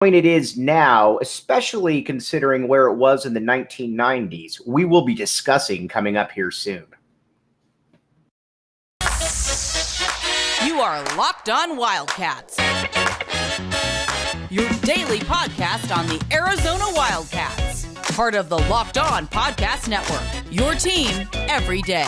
point it is now, especially considering where it was in the 1990s, we will be discussing coming up here soon. You are Locked On Wildcats, your daily podcast on the Arizona Wildcats, part of the Locked On Podcast Network, your team every day.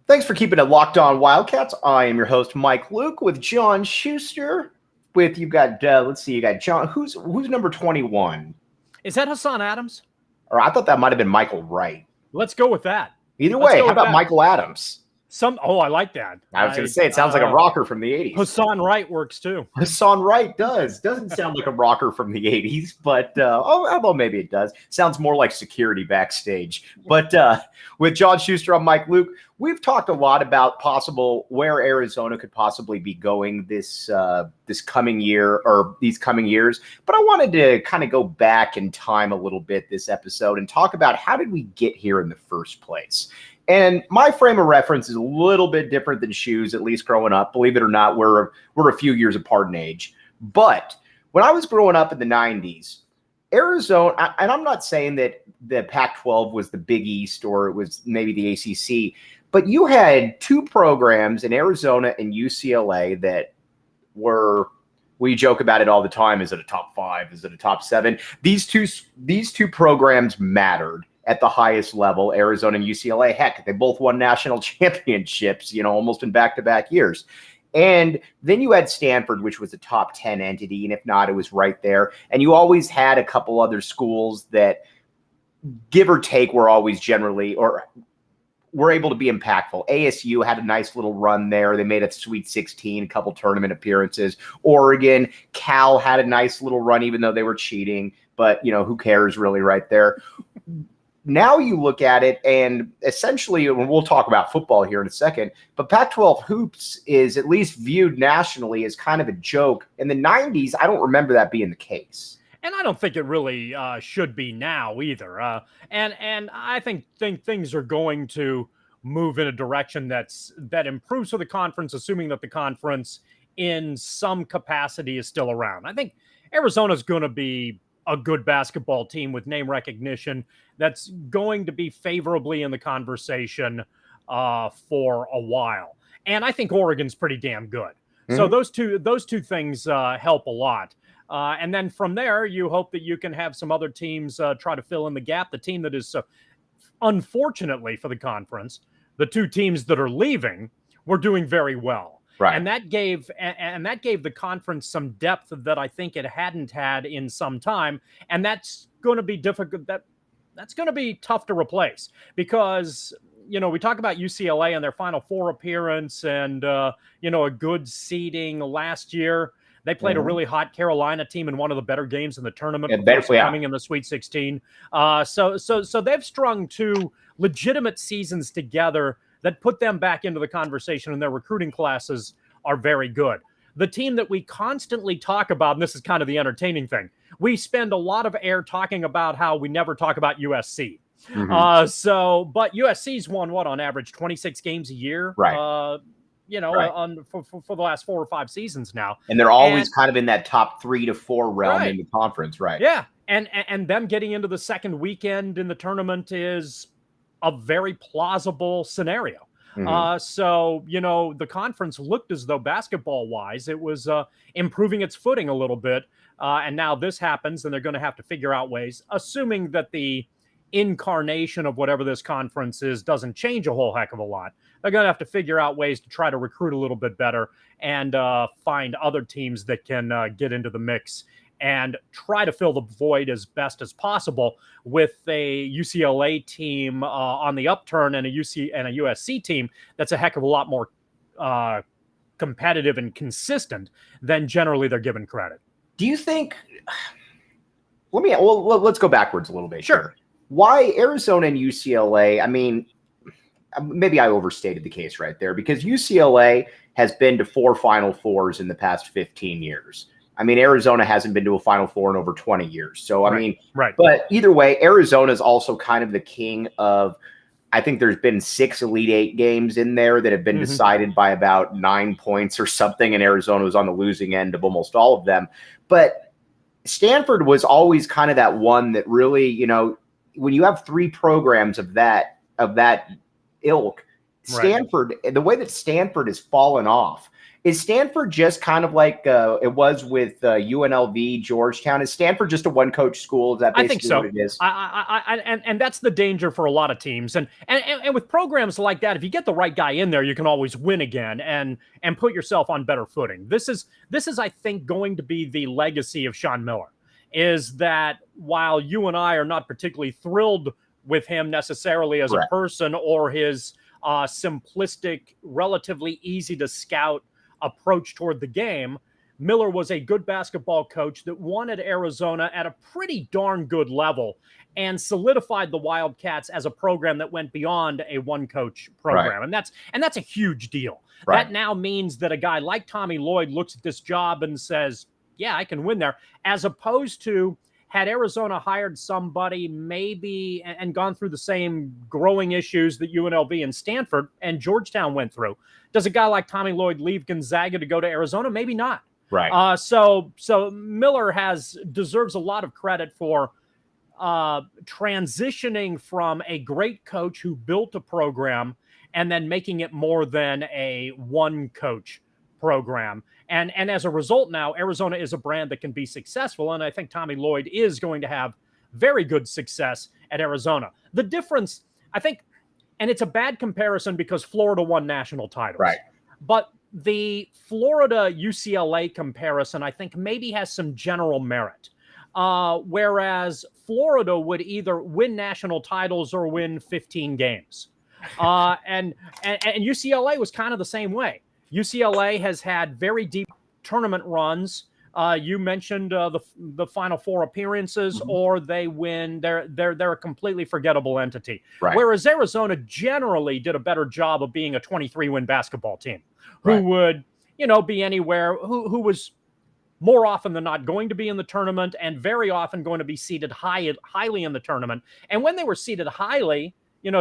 Thanks for keeping it Locked On Wildcats. I am your host, Mike Luke, with John Schuster. With you got, you got John. Who's number 21? Is that Hassan Adams? Or I thought that might have been Michael Wright. Let's go with that. Either way, how about Michael Adams? I like that. I was going to say, it sounds like a rocker from the 80s. Hassan Wright works too. Hassan Wright does. Doesn't sound like a rocker from the 80s, but although maybe it does. Sounds more like security backstage. But with John Schuster, I'm Mike Luke. We've talked a lot about where Arizona could possibly be going this coming year or these coming years. But I wanted to kind of go back in time a little bit this episode and talk about how did we get here in the first place. And my frame of reference is a little bit different than Shu's, at least growing up. Believe it or not, we're a few years apart in age. But when I was growing up in the 90s, Arizona, and I'm not saying that the Pac-12 was the Big East or it was maybe the ACC, but you had two programs in Arizona and UCLA that we joke about it all the time. Is it a top 5? Is it a top 7? These two programs mattered at the highest level, Arizona and UCLA. Heck, they both won national championships, almost in back-to-back years. And then you had Stanford, which was a top 10 entity, and if not, it was right there. And you always had a couple other schools that, give or take, were always generally or were able to be impactful. ASU had a nice little run there. They made it Sweet 16, a couple tournament appearances. Oregon, Cal had a nice little run, even though they were cheating. But, who cares really right there? Now you look at it, and essentially, and we'll talk about football here in a second, but Pac-12 hoops is at least viewed nationally as kind of a joke. In the 90s, I don't remember that being the case. And I don't think it really should be now either. And I think things are going to move in a direction that improves for the conference, assuming that the conference in some capacity is still around. I think Arizona's going to be a good basketball team with name recognition that's going to be favorably in the conversation for a while. And I think Oregon's pretty damn good. Mm-hmm. So those two things help a lot. And then from there, you hope that you can have some other teams try to fill in the gap. The team that is, unfortunately for the conference, the two teams that are leaving were doing very well. Right. And that gave the conference some depth that I think it hadn't had in some time. And that's going to be difficult. That's going to be tough to replace because, we talk about UCLA and their Final Four appearance and, a good seeding last year. They played a really hot Carolina team in one of the better games in the tournament, coming in the Sweet 16. So they've strung two legitimate seasons together that put them back into the conversation, and their recruiting classes are very good. The team that we constantly talk about, and this is kind of the entertaining thing, we spend a lot of air talking about how we never talk about USC. Mm-hmm. But USC's won on average 26 games a year, right? For the last 4 or 5 seasons now, and they're always kind of in that top 3 to 4 realm in the conference, right? Yeah, and them getting into the second weekend in the tournament is a very plausible scenario. Mm-hmm. The conference looked as though basketball-wise, it was improving its footing a little bit. And now this happens, and they're going to have to figure out ways, assuming that the incarnation of whatever this conference is doesn't change a whole heck of a lot. They're going to have to figure out ways to try to recruit a little bit better and find other teams that can get into the mix and try to fill the void as best as possible with a UCLA team on the upturn and a USC team that's a heck of a lot more competitive and consistent than generally they're given credit. Do you think? Let's go backwards a little bit. Sure. Here. Why Arizona and UCLA? I mean, maybe I overstated the case right there because UCLA has been to 4 Final Fours in the past 15 years. I mean, Arizona hasn't been to a Final Four in over 20 years. So, I mean, right. But either way, Arizona is also kind of the king of, I think there's been 6 Elite Eight games in there that have been decided by about 9 points or something, and Arizona was on the losing end of almost all of them. But Stanford was always kind of that one that really, you know, when you have 3 programs of that ilk, Stanford, the way that Stanford has fallen off, is Stanford just kind of like it was with UNLV, Georgetown? Is Stanford just a one-coach school? Is that basically I think so. what it is? And that's the danger for a lot of teams. And with programs like that, if you get the right guy in there, you can always win again and put yourself on better footing. This is I think going to be the legacy of Sean Miller, is that while you and I are not particularly thrilled with him necessarily as a person or his simplistic, relatively easy to scout approach toward the game, Miller was a good basketball coach that won at Arizona at a pretty darn good level and solidified the Wildcats as a program that went beyond a one-coach program. And that's a huge deal. That now means that a guy like Tommy Lloyd looks at this job and says, yeah, I can win there, as opposed to had Arizona hired somebody maybe and gone through the same growing issues that UNLV and Stanford and Georgetown went through. Does a guy like Tommy Lloyd leave Gonzaga to go to Arizona? Maybe not. Right. So Miller deserves a lot of credit for transitioning from a great coach who built a program and then making it more than a one coach program. And as a result, now Arizona is a brand that can be successful. And I think Tommy Lloyd is going to have very good success at Arizona. The difference, I think, and it's a bad comparison because Florida won national titles. Right. But the Florida UCLA comparison, I think, maybe has some general merit. Whereas Florida would either win national titles or win 15 games. And UCLA was kind of the same way. UCLA has had very deep tournament runs. You mentioned the Final Four appearances, or they win. They're a completely forgettable entity. Right. Whereas Arizona generally did a better job of being a 23-win basketball team, who would, be anywhere, who was more often than not going to be in the tournament and very often going to be seated highly in the tournament. And when they were seated highly,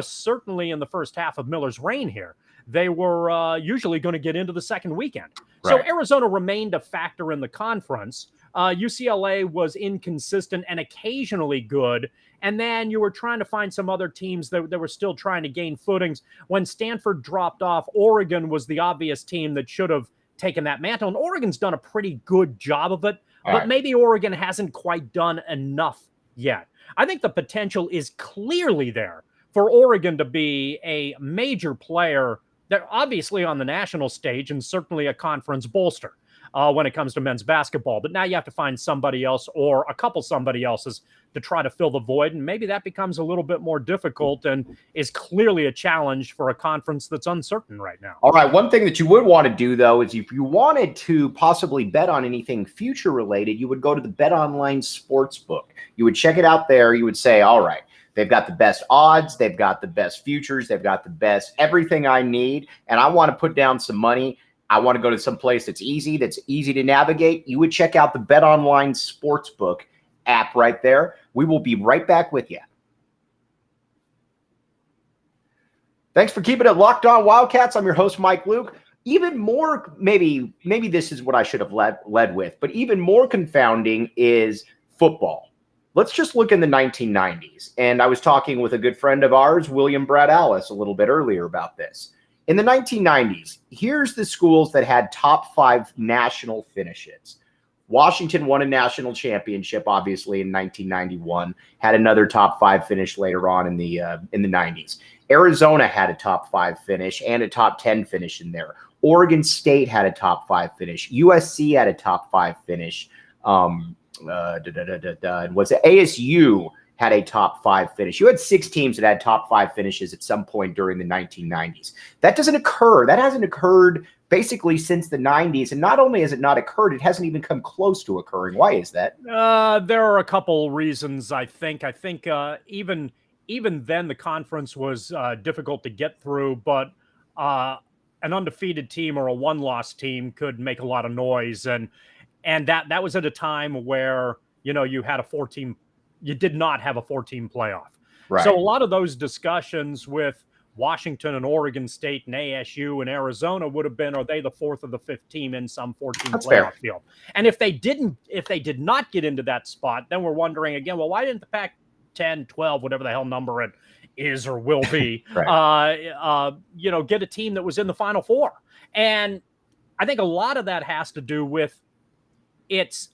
certainly in the first half of Miller's reign here, they were usually going to get into the second weekend. So Arizona remained a factor in the conference. UCLA was inconsistent and occasionally good. And then you were trying to find some other teams that were still trying to gain footings. When Stanford dropped off, Oregon was the obvious team that should have taken that mantle. And Oregon's done a pretty good job of it. But maybe Oregon hasn't quite done enough yet. I think the potential is clearly there for Oregon to be a major player. They're obviously on the national stage and certainly a conference bolster when it comes to men's basketball. But now you have to find somebody else or a couple somebody else's to try to fill the void. And maybe that becomes a little bit more difficult and is clearly a challenge for a conference that's uncertain right now. All right. One thing that you would want to do, though, is if you wanted to possibly bet on anything future related, you would go to the Bet Online Sportsbook. You would check it out there. You would say, all right, they've got the best odds. They've got the best futures. They've got the best everything I need. And I want to put down some money. I want to go to some place that's easy to navigate. You would check out the Bet Online Sportsbook app right there. We will be right back with you. Thanks for keeping it locked on Wildcats. I'm your host, Mike Luke. Even more, maybe this is what I should have led with, but even more confounding is football. Let's just look in the 1990s. And I was talking with a good friend of ours, William Brad Alice, a little bit earlier about this. In the 1990s, here's the schools that had top 5 national finishes. Washington won a national championship, obviously, in 1991, had another top 5 finish later on in the 90s. Arizona had a top 5 finish and a top 10 finish in there. Oregon State had a top 5 finish. USC had a top 5 finish. Was it ASU had a top 5 finish? You had 6 teams that had top 5 finishes at some point during the 1990s. That doesn't occur. That hasn't occurred basically since the 90s. And not only has it not occurred, it hasn't even come close to occurring. Why is that? There are a couple reasons, I think. I think even then the conference was difficult to get through, but an undefeated team or a one-loss team could make a lot of noise. And and that was at a time where, you had you did not have a 4-team playoff. Right. So a lot of those discussions with Washington and Oregon State and ASU and Arizona would have been, are they the 4th or the 5th team in some 14 playoff field? And if they did not get into that spot, then we're wondering again, well, why didn't the Pac-10, 12, whatever the hell number it is or will be, right. Get a team that was in the Final Four? And I think a lot of that has to do with it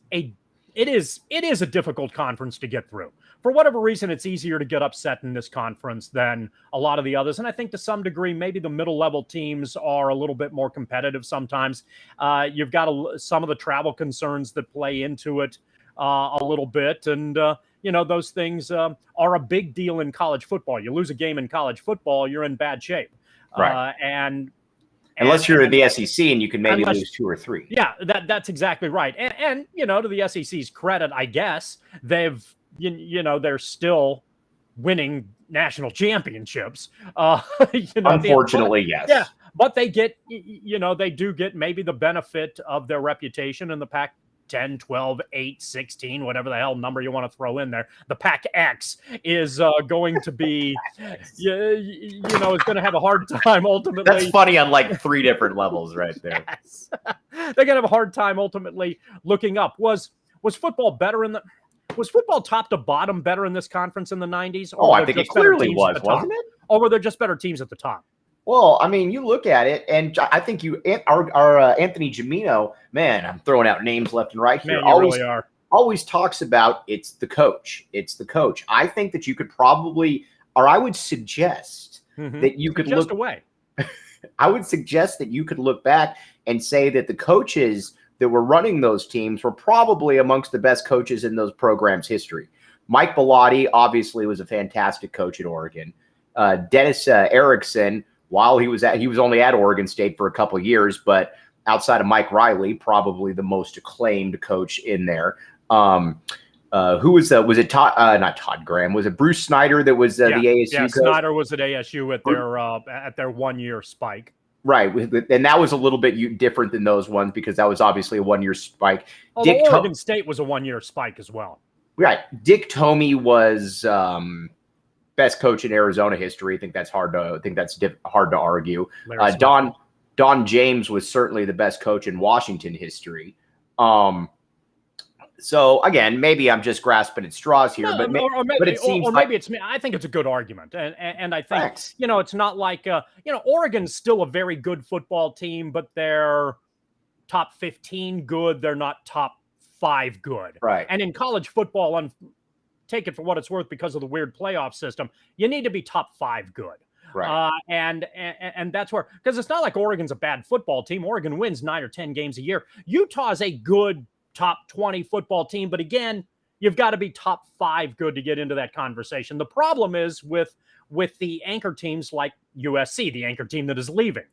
is a difficult conference to get through. For whatever reason, it's easier to get upset in this conference than a lot of the others. And I think to some degree, maybe the middle level teams are a little bit more competitive sometimes. You've got some of the travel concerns that play into it a little bit. And, those things are a big deal in college football. You lose a game in college football, you're in bad shape. Right. Unless you're in the SEC and you can maybe lose 2 or 3. Yeah, that's exactly right. And to the SEC's credit, I guess, they're still winning national championships. Unfortunately, yes. Yeah, but they do get maybe the benefit of their reputation in the Pac-10, 12, 8, 16, whatever the hell number you want to throw in there. The Pac-X is going to be, is going to have a hard time ultimately. That's funny on like 3 different levels right there. Yes. They're going to have a hard time ultimately looking up. Was football better was football top to bottom better in this conference in the 90s? I think it clearly was, wasn't it? Or were there just better teams at the top? Well, I mean, you look at it, and I think our Anthony Gimino, man, I'm throwing out names left and right here. Man, you really are. Always talks about it's the coach. It's the coach. I think that you could probably, or I would suggest that you could look away. I would suggest that you could look back and say that the coaches that were running those teams were probably amongst the best coaches in those programs' history. Mike Bellotti obviously was a fantastic coach at Oregon. Dennis Erickson, while he was only at Oregon State for a couple of years, but outside of Mike Riley, probably the most acclaimed coach in there. Who was it not Todd Graham? Was it Bruce Snyder that was the ASU coach? Snyder was at ASU at their 1-year spike. Right, and that was a little bit different than those ones because that was obviously a 1-year spike. Oregon State was a 1-year spike as well. Right, Dick Tomey was best coach in Arizona history. I think that's hard to argue. Don James was certainly the best coach in Washington history. So again, maybe I'm just grasping at straws here, but it seems maybe it's me. I think it's a good argument, and I think it's not like Oregon's still a very good football team, but they're top 15 good. They're not top 5 good, right? And in college football, take it for what it's worth, because of the weird playoff system, you need to be top 5 good. Right. And that's where, because it's not like Oregon's a bad football team. Oregon wins 9 or 10 games a year. Utah's a good top 20 football team, but again, you've got to be top 5 good to get into that conversation. The problem is with the anchor teams like USC, the anchor team that is leaving.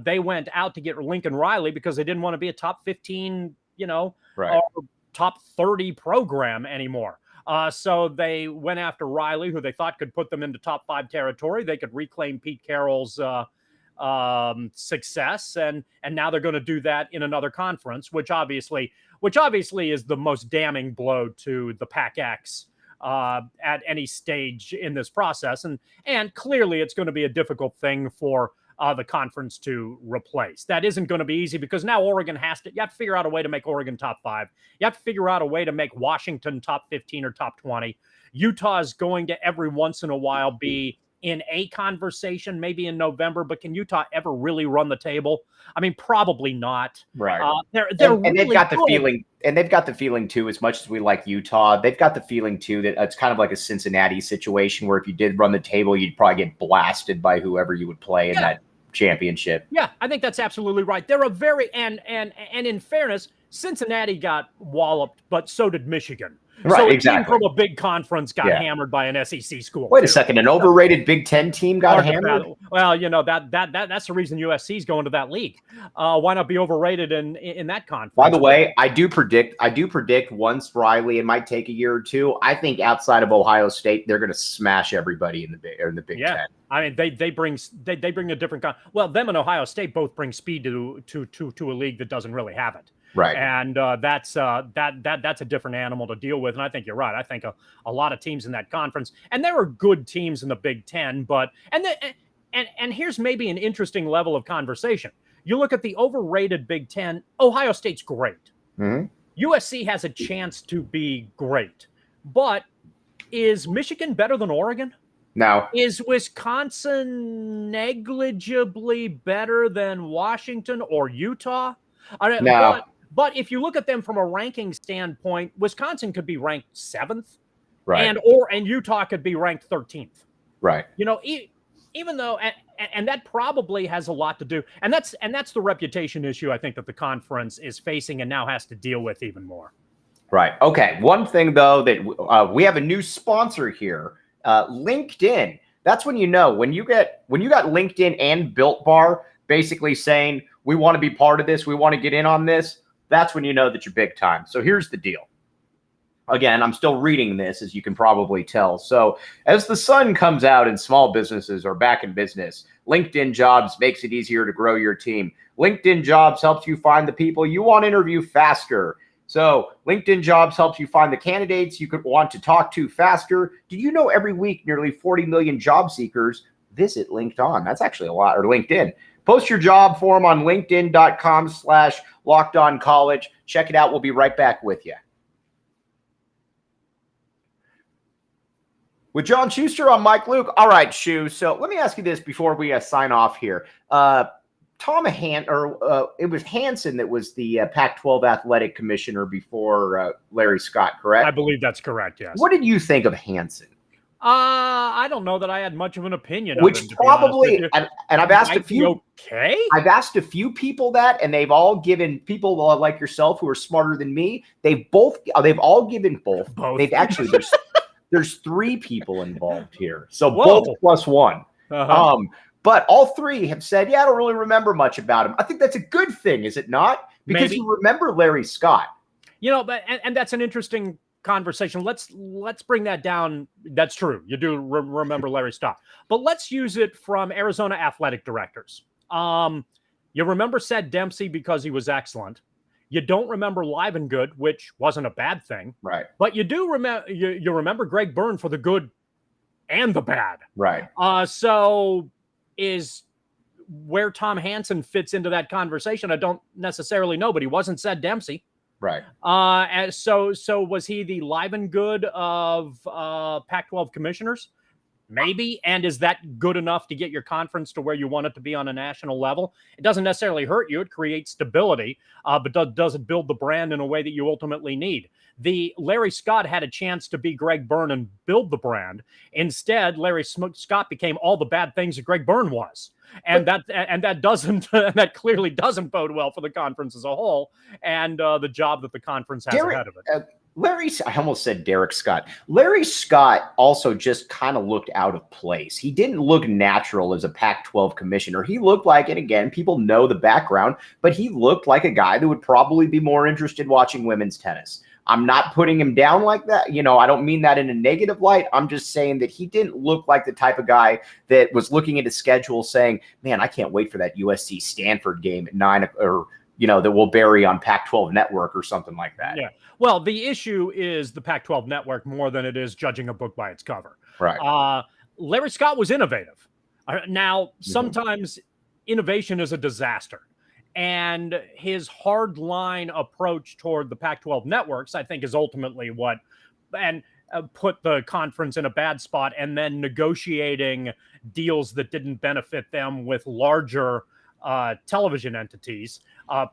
They went out to get Lincoln Riley because they didn't want to be a top 15, right, top 30 program anymore. So they went after Riley, who they thought could put them into top 5 territory. They could reclaim Pete Carroll's success, and now they're going to do that in another conference, which obviously is the most damning blow to the Pac-X at any stage in this process, and clearly it's going to be a difficult thing for the conference to replace. That isn't going to be easy because now Oregon you have to figure out a way to make Oregon top 5. You have to figure out a way to make Washington top 15 or top 20. Utah is going to every once in a while be in a conversation, maybe in November, but can Utah ever really run the table? I mean, probably not. Right. They're and really they've got good. the feeling, and they've got the feeling too, as much as we like Utah, they've got the feeling too that it's kind of like a Cincinnati situation where if you did run the table, you'd probably get blasted by whoever you would play in that championship. Yeah, I think that's absolutely right. They're a very and in fairness, Cincinnati got walloped, but so did Michigan. Right, so a exactly. team from a big conference got hammered by an SEC school. Wait a second, an overrated Big Ten team got hammered? Well, that's the reason USC is going to that league. Why not be overrated in that conference? By the way, I do predict once Riley, it might take a year or two. I think outside of Ohio State, they're going to smash everybody in the Big Ten. I mean, they bring a different well, them and Ohio State both bring speed to a league that doesn't really have it. Right. And that's a different animal to deal with. And I think you're right. I think a lot of teams in that conference, and there are good teams in the Big Ten, but and here's maybe an interesting level of conversation. You look at the overrated Big Ten. Ohio State's great. USC has a chance to be great, but is Michigan better than Oregon? No. Is Wisconsin negligibly better than Washington or Utah? No. But if you look at them from a ranking standpoint, Wisconsin could be ranked 7th, Right. and Utah could be ranked 13th. Right. Even though, and that probably has a lot to do, and that's the reputation issue I think that the conference is facing and now has to deal with even more. Right. Okay. One thing though that we have a new sponsor here, LinkedIn. That's when you know when you got LinkedIn and Built Bar basically saying we want to be part of this, we want to get in on this. That's when you know that you're big time. So here's the deal. Again, I'm still reading this, as you can probably tell. So as the sun comes out and small businesses are back in business, LinkedIn Jobs makes it easier to grow your team. LinkedIn Jobs helps you find the people you want to interview faster. So LinkedIn Jobs helps you find the candidates you could want to talk to faster. Did you know every week nearly 40 million job seekers visit LinkedIn? That's actually a lot, or LinkedIn. Post your job form on linkedin.com/lockedoncollege. Check it out. We'll be right back with you. With John Schuster, I'm Mike Luke. All right, Shu. So let me ask you this before we sign off here. It was Hansen that was the Pac-12 athletic commissioner before Larry Scott, correct? I believe that's correct, yes. What did you think of Hansen? I don't know that I had much of an opinion. Which probably, and I've asked a few. Okay. I've asked a few people that, and they've all given people like yourself who are smarter than me. They've all given both. They've actually there's 3 people involved here, so both plus one. But all 3 have said, "Yeah, I don't really remember much about him." I think that's a good thing, is it not? Because you remember Larry Scott. But and that's an interesting conversation. Let's bring that down. That's true. You do remember Larry Scott, but let's use it from Arizona athletic directors. You remember Ced Dempsey because he was excellent. You don't remember Livengood, which wasn't a bad thing, right? But you do remember you remember Greg Byrne for the good and the bad, right? So is where Tom Hansen fits into that conversation. I don't necessarily know, but he wasn't Ced Dempsey. Right. So was he the Livengood of Pac-12 commissioners? Maybe. And is that good enough to get your conference to where you want it to be on a national level? It doesn't necessarily hurt you. It creates stability, but does it build the brand in a way that you ultimately need? The Larry Scott had a chance to be Greg Byrne and build the brand. Instead, Larry Scott became all the bad things that Greg Byrne was. And that clearly doesn't bode well for the conference as a whole and the job that the conference has ahead of it. I almost said Derek Scott. Larry Scott also just kind of looked out of place. He didn't look natural as a Pac-12 commissioner. He looked like, and again, people know the background, but he looked like a guy that would probably be more interested watching women's tennis. I'm not putting him down like that. I don't mean that in a negative light. I'm just saying that he didn't look like the type of guy that was looking at his schedule saying, man, I can't wait for that USC Stanford game at 9 or, that we'll bury on Pac-12 Network or something like that. Yeah. Well, the issue is the Pac-12 Network more than it is judging a book by its cover. Right. Larry Scott was innovative. Now, sometimes innovation is a disaster. And his hard line approach toward the Pac-12 networks, I think, is ultimately what put the conference in a bad spot, and then negotiating deals that didn't benefit them with larger television entities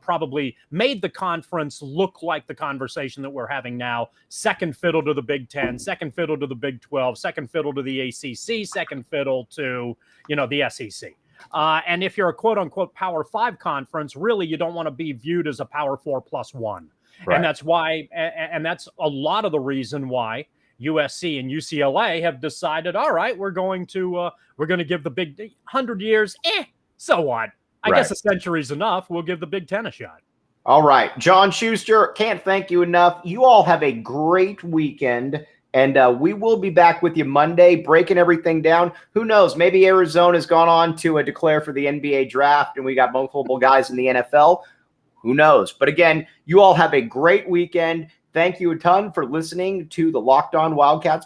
probably made the conference look like the conversation that we're having now. Second fiddle to the Big Ten, second fiddle to the Big 12, second fiddle to the ACC, second fiddle to, the SEC. And if you're a quote unquote Power 5 conference, really, you don't want to be viewed as a Power 4+1. Right. And that's why, and that's a lot of the reason why USC and UCLA have decided, all right, we're going to give the big 100 years. So what? I guess a century's enough. We'll give the Big Ten a shot. All right. John Schuster, can't thank you enough. You all have a great weekend. And we will be back with you Monday, breaking everything down. Who knows? Maybe Arizona's gone on to declare for the NBA draft, and we got multiple guys in the NFL. Who knows? But again, you all have a great weekend. Thank you a ton for listening to the Locked On Wildcats